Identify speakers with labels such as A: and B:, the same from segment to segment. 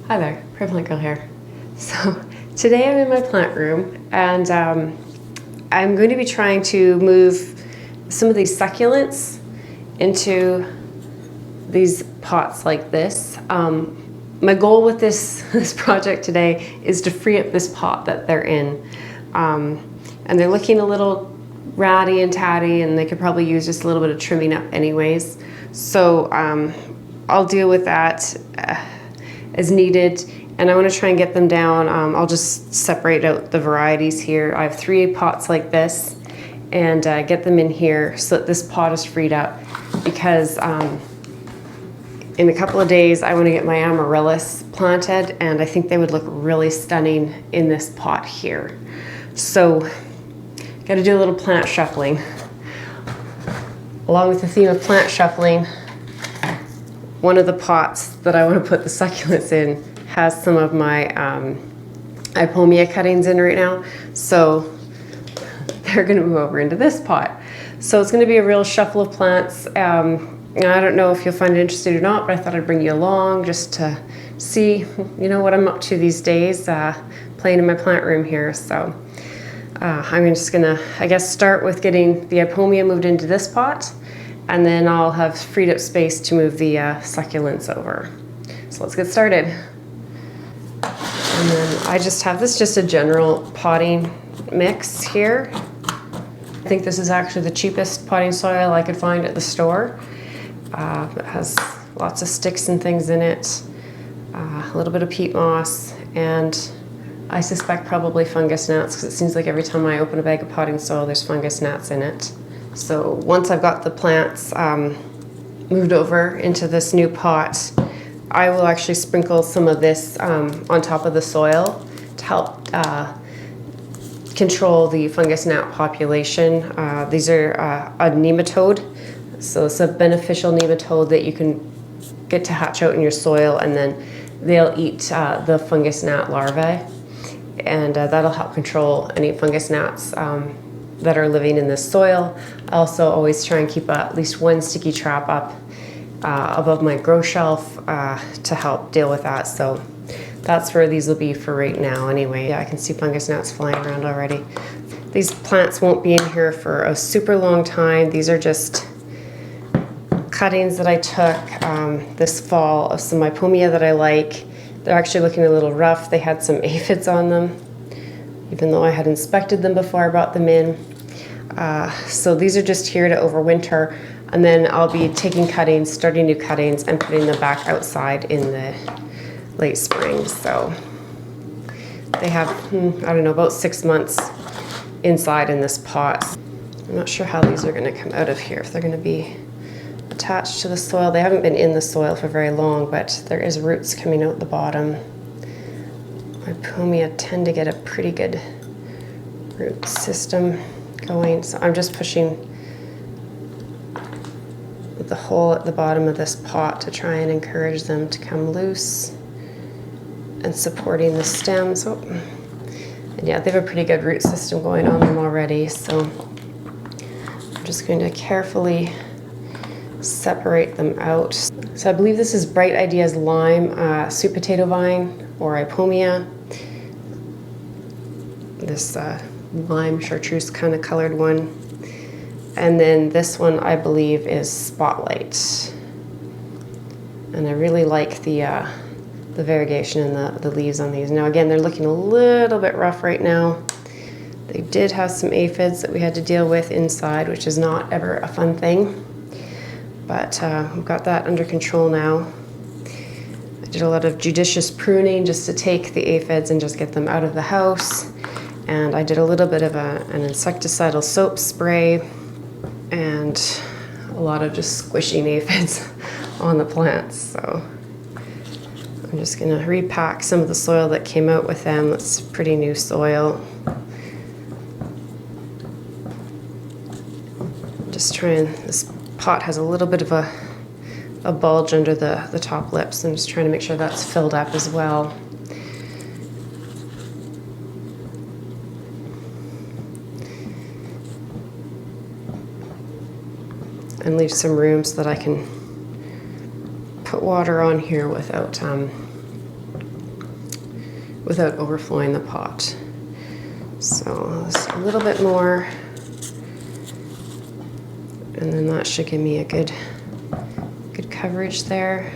A: Hi there, Prevalent Girl here. So today I'm in my plant room and I'm going to be trying to move some of these succulents into these pots like this. My goal with this project today is to free up this pot that they're in. And they're looking a little ratty and tatty, and they could probably use just a little bit of trimming up anyways. So I'll deal with that as needed, and I want to try and get them down. I'll just separate out the varieties here. I have 3 pots like this, and get them in here so that this pot is freed up, because in a couple of days I want to get my amaryllis planted, and I think they would look really stunning in this pot here. So got to do a little plant shuffling. Along with the theme of plant shuffling, one of the pots that I want to put the succulents in has some of my ipomia cuttings in right now. So they're going to move over into this pot. So it's going to be a real shuffle of plants. I don't know if you'll find it interesting or not, but I thought I'd bring you along just to see, you know, what I'm up to these days, playing in my plant room here. So I'm just gonna, I guess, start with getting the ipomia moved into this pot, and then I'll have freed up space to move the succulents over. So let's get started. And then I just have this, just a general potting mix here. I think this is actually the cheapest potting soil I could find at the store. It has lots of sticks and things in it, a little bit of peat moss, and I suspect probably fungus gnats, because it seems like every time I open a bag of potting soil there's fungus gnats in it. So once I've got the plants moved over into this new pot, I will actually sprinkle some of this on top of the soil to help control the fungus gnat population. These are a nematode, so it's a beneficial nematode that you can get to hatch out in your soil, and then they'll eat the fungus gnat larvae. And that'll help control any fungus gnats that are living in this soil. I also always try and keep at least one sticky trap up above my grow shelf to help deal with that. So that's where these will be for right now anyway. Yeah, I can see fungus gnats flying around already. These plants won't be in here for a super long time. These are just cuttings that I took this fall of some ipomia that I like. They're actually looking a little rough. They had some aphids on them, even though I had inspected them before I brought them in. So these are just here to overwinter, and then I'll be taking cuttings, starting new cuttings, and putting them back outside in the late spring. So they have, I don't know, about 6 months inside in this pot. I'm not sure how these are going to come out of here, if they're going to be attached to the soil. They haven't been in the soil for very long, but there is roots coming out the bottom. Ipomia tend to get a pretty good root system going, so I'm just pushing the hole at the bottom of this pot to try and encourage them to come loose, and supporting the stems. Oh. And yeah, they have a pretty good root system going on them already, so I'm just going to carefully separate them out. So I believe this is Bright Ideas Lime, sweet potato vine, or ipomia. This lime chartreuse kind of colored one. And then this one I believe is Spotlight. And I really like the variegation in the leaves on these. Now again, they're looking a little bit rough right now. They did have some aphids that we had to deal with inside, which is not ever a fun thing. But we've got that under control now. I did a lot of judicious pruning just to take the aphids and just get them out of the house. And I did a little bit of an insecticidal soap spray, and a lot of just squishing aphids on the plants. So I'm just gonna repack some of the soil that came out with them. That's pretty new soil. Just trying, this pot has a little bit of a bulge under the top lips. I'm just trying to make sure that's filled up as well. And leave some room so that I can put water on here without without overflowing the pot. So just a little bit more, and then that should give me a good coverage there.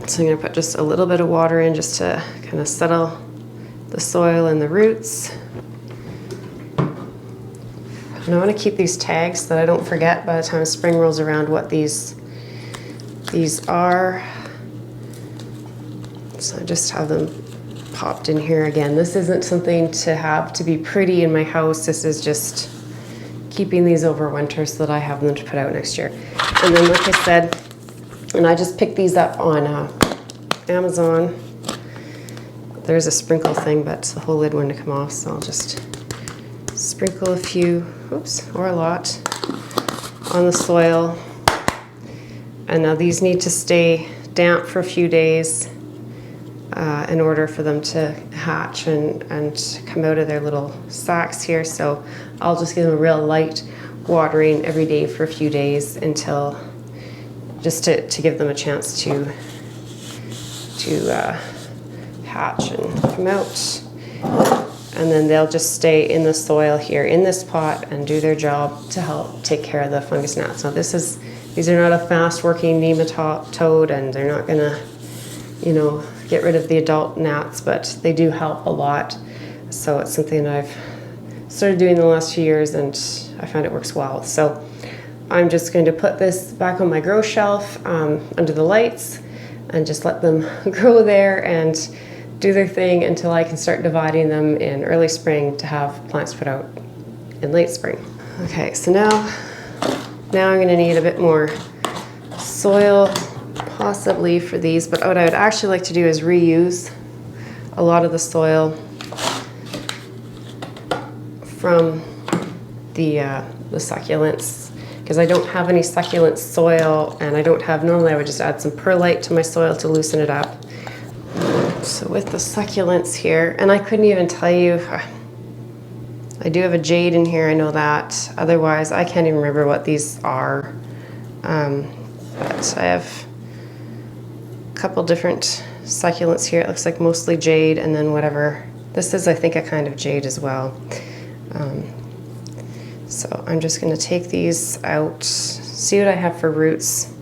A: So I'm gonna put just a little bit of water in just to kind of settle the soil and the roots. And I want to keep these tags so that I don't forget by the time spring rolls around what these are. So I just have them popped in here again. This isn't something to have to be pretty in my house. This is just keeping these over winter so that I have them to put out next year. And then like I said, and I just picked these up on Amazon. There's a sprinkle thing, but the whole lid wanted to come off, so I'll just sprinkle a few, oops, or a lot on the soil. And now these need to stay damp for a few days in order for them to hatch and come out of their little sacks here. So I'll just give them a real light watering every day for a few days until, just to give them a chance to hatch and come out. And then they'll just stay in the soil here in this pot and do their job to help take care of the fungus gnats. Now these are not a fast working nematode, and they're not gonna, get rid of the adult gnats, but they do help a lot. So it's something that I've started doing the last few years, and I find it works well. So I'm just going to put this back on my grow shelf under the lights and just let them grow there and do their thing until I can start dividing them in early spring to have plants put out in late spring. Okay, so now I'm going to need a bit more soil possibly for these, but what I would actually like to do is reuse a lot of the soil from the succulents, because I don't have any succulent soil, and I don't have, normally I would just add some perlite to my soil to loosen it up. So with the succulents here, and I couldn't even tell you, I do have a jade in here, I know that. Otherwise, I can't even remember what these are. But I have a couple different succulents here. It looks like mostly jade, and then whatever. This is, I think, a kind of jade as well. So I'm just gonna take these out, see what I have for roots.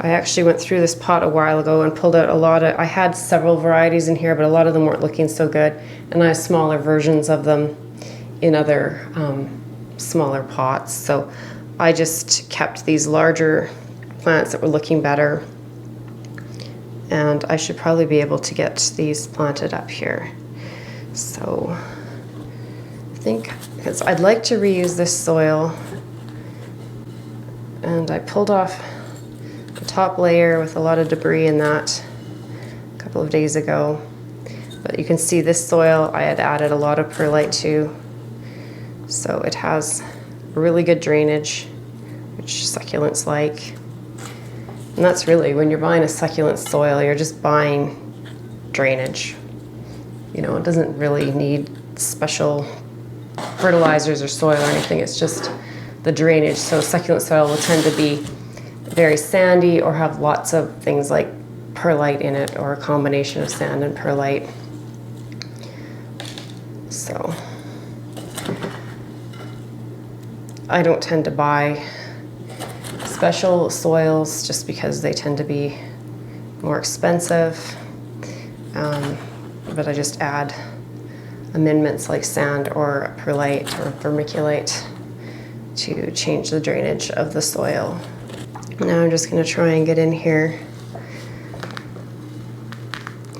A: I actually went through this pot a while ago and pulled out a lot of, I had several varieties in here, but a lot of them weren't looking so good. And I have smaller versions of them in other smaller pots. So I just kept these larger plants that were looking better. And I should probably be able to get these planted up here. So I think, because I'd like to reuse this soil, and I pulled off the top layer with a lot of debris in that a couple of days ago. But you can see this soil I had added a lot of perlite to, so it has really good drainage, which succulents like. And that's really, when you're buying a succulent soil, you're just buying drainage. It doesn't really need special fertilizers or soil or anything, it's just the drainage. So succulent soil will tend to be very sandy or have lots of things like perlite in it, or a combination of sand and perlite. So I don't tend to buy special soils just because they tend to be more expensive, but I just add amendments like sand or perlite or vermiculite to change the drainage of the soil. Now I'm just going to try and get in here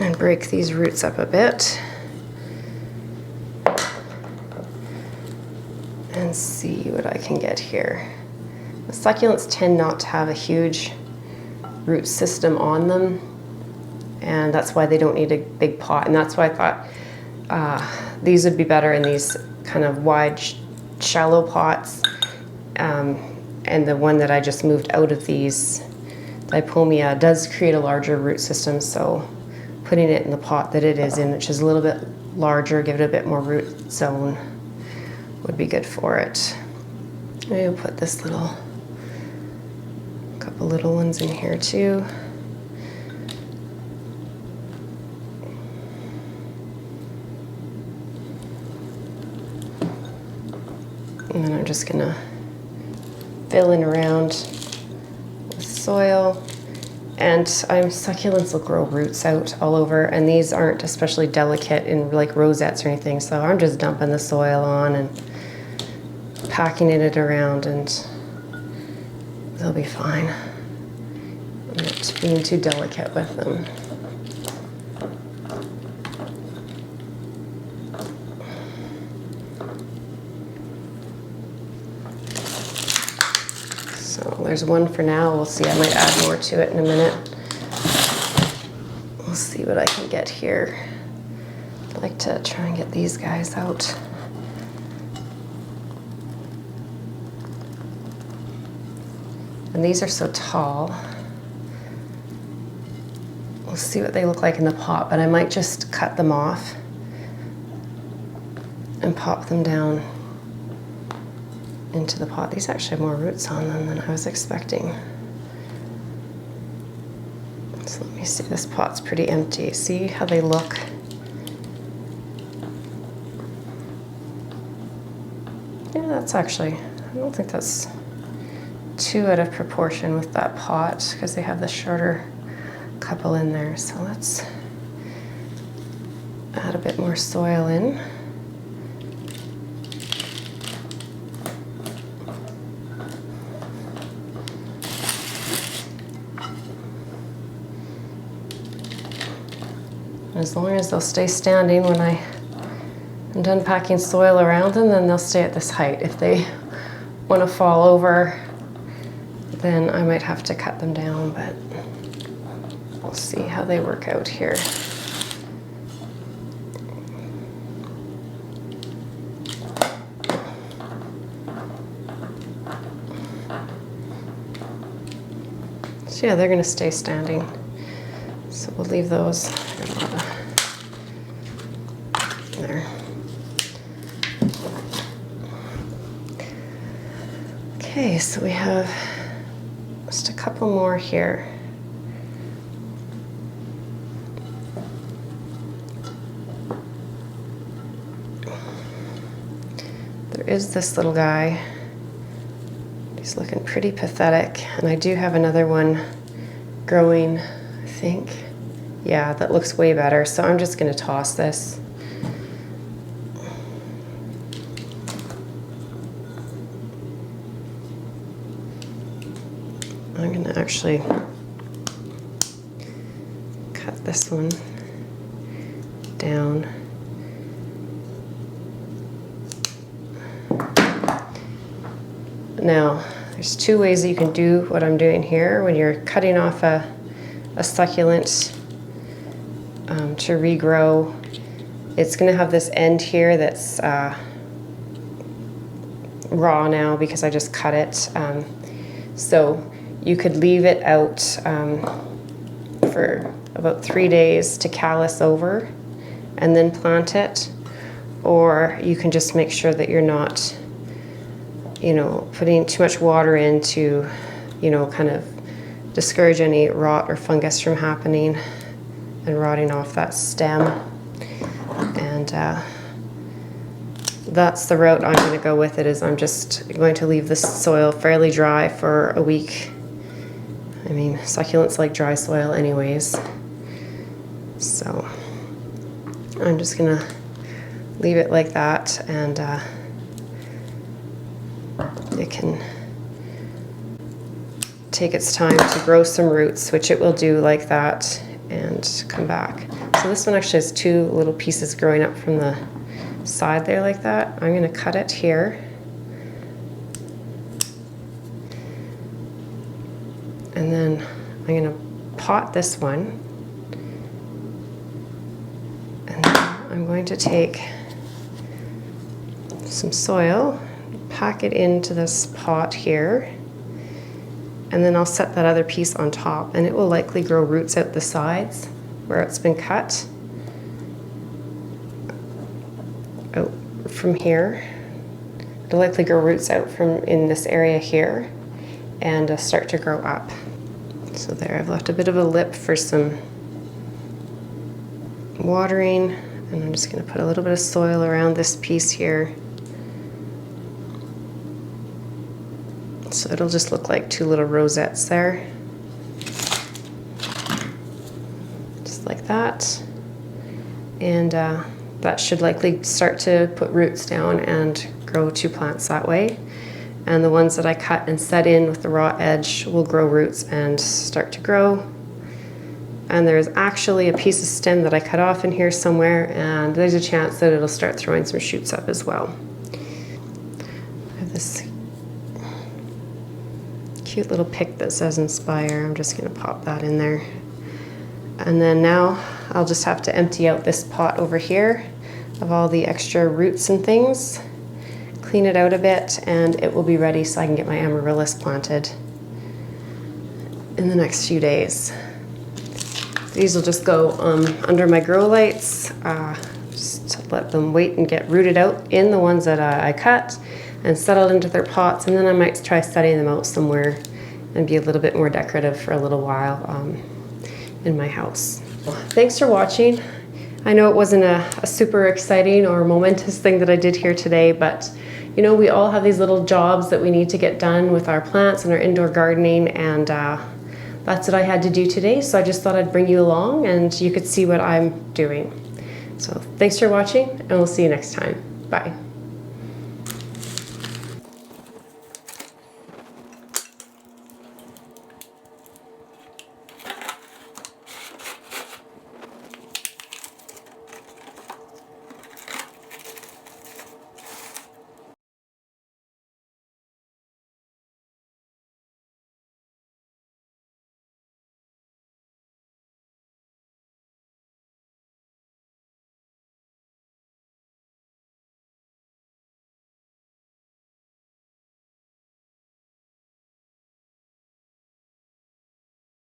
A: and break these roots up a bit and see what I can get here. The succulents tend not to have a huge root system on them, and that's why they don't need a big pot. And that's why I thought these would be better in these kind of wide, shallow pots. And the one that I just moved out of these, the ipomia, does create a larger root system, so putting it in the pot that it is in, which is a little bit larger, give it a bit more root zone, would be good for it. Maybe we'll put this couple little ones in here too. And then I'm just gonna fill in around with soil. And succulents will grow roots out all over, and these aren't especially delicate in like rosettes or anything, so I'm just dumping the soil on and packing it around, and they'll be fine. I'm not being too delicate with them. So there's one for now. We'll see, I might add more to it in a minute. We'll see what I can get here. I'd like to try and get these guys out. And these are so tall. We'll see what they look like in the pot, but I might just cut them off and pop them down into the pot. These actually have more roots on them than I was expecting. So let me see, this pot's pretty empty. See how they look? Yeah, that's actually, I don't think that's too out of proportion with that pot, because they have the shorter couple in there. So let's add a bit more soil in. As long as they'll stay standing when I'm done packing soil around them, then they'll stay at this height. If they want to fall over, then I might have to cut them down, but we'll see how they work out here. So yeah, they're going to stay standing. So we'll leave those there. Okay, so we have just a couple more here. There is this little guy. He's looking pretty pathetic, and I do have another one growing, I think. Yeah, that looks way better, so I'm just gonna toss this. I'm gonna actually cut this one down. Now, there's two ways that you can do what I'm doing here. When you're cutting off a succulent to regrow, it's going to have this end here that's raw now because I just cut it. So you could leave it out for about 3 days to callus over and then plant it, or you can just make sure that you're not, you know, putting too much water in to, you know, kind of discourage any rot or fungus from happening and rotting off that stem. And that's the route I'm going to go with it. Is I'm just going to leave the soil fairly dry for a week. I mean, succulents like dry soil anyways. So I'm just going to leave it like that, and it can take its time to grow some roots, which it will do like that, and come back. So this one actually has two little pieces growing up from the side there like that. I'm going to cut it here. And then I'm going to pot this one. And then I'm going to take some soil, pack it into this pot here, and then I'll set that other piece on top, and it will likely grow roots out the sides where it's been cut. Out from here. It'll likely grow roots out from in this area here and start to grow up. So there, I've left a bit of a lip for some watering, and I'm just going to put a little bit of soil around this piece here. So it'll just look like two little rosettes there. Just like that. And that should likely start to put roots down and grow two plants that way. And the ones that I cut and set in with the raw edge will grow roots and start to grow. And there's actually a piece of stem that I cut off in here somewhere, and there's a chance that it'll start throwing some shoots up as well. I have this cute little pick that says Inspire. I'm just going to pop that in there. And then now I'll just have to empty out this pot over here of all the extra roots and things, clean it out a bit, and it will be ready so I can get my amaryllis planted in the next few days. These will just go under my grow lights, just to let them wait and get rooted out in the ones that I cut and settled into their pots, and then I might try setting them out somewhere and be a little bit more decorative for a little while in my house. Thanks for watching. I know it wasn't a super exciting or momentous thing that I did here today, but you know, we all have these little jobs that we need to get done with our plants and our indoor gardening, and that's what I had to do today, so I just thought I'd bring you along and you could see what I'm doing. So thanks for watching, and we'll see you next time. Bye.